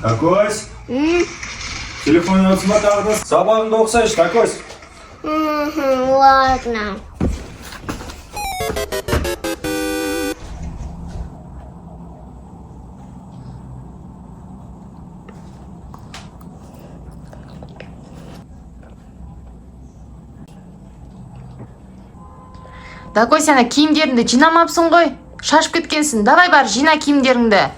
Такось. Телефонun отсыма tағы da сабағыңды оқысайшы, Такось. Ладно. Такой, сен киімдеріңді жинамапсың ғой. Шашып кеткенсің. Давай бар, жина киімдеріңді.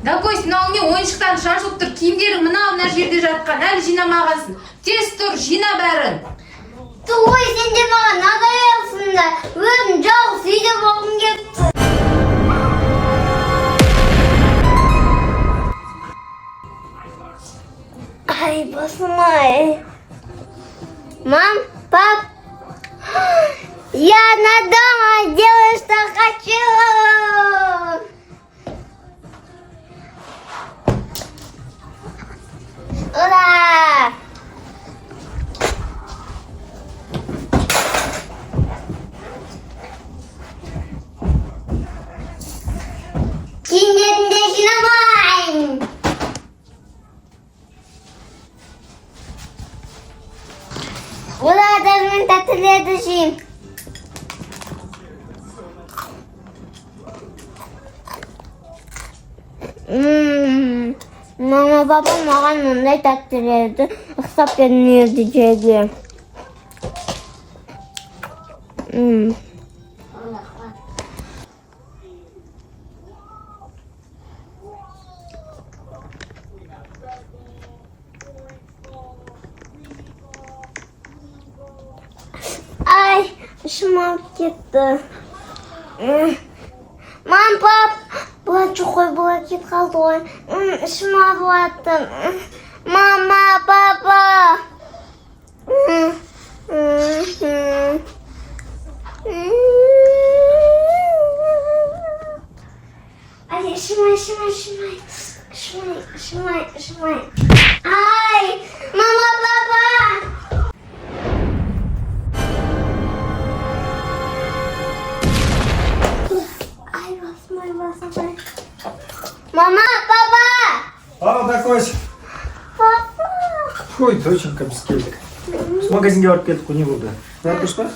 Такой, мынау не ойыншықтан шашылып тұр. Киімдерің мына жерде жатқан. Әлі жинамағансың. Тез тұр, жина бәрін. Ой, сен де маған надоелсің да. Өзім жалғыз үйде болғым келіпті. Ай, басым-ай. Мам, пап. Я на дома делаю, что хочу. Ура! Киндерінде жинамайын. Олардан тәттілерді жейм. Мама, папа маған мұндай тәттілерді ұқсап бермейді жеуге. Ай, ішім алып кетті. Мам, пап, бұлар жоқ қой, бұлар кет қалды ғой. Ішім алып аттым. Мама, папа. Ай, ішімай. Ай, мама, папа. Мама, папа! Ал, Такось. Папа! Ой, доченька, біз келдік. Біз магазинге барып келдік, не болды? Барып па?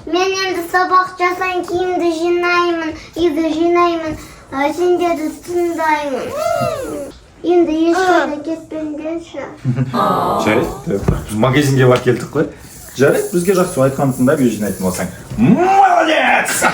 Мен енді сабақ жасайын, киімді жинаймын, үйді жинаймын, сендерді тыңдаймын. Енді ешқайда кетпеңдерші. Жарайды, біз магазинге барып келдік қой. Жарайды, бізге жақсы айтқанын тыңдап үй жинайтын болсаң. Молодец!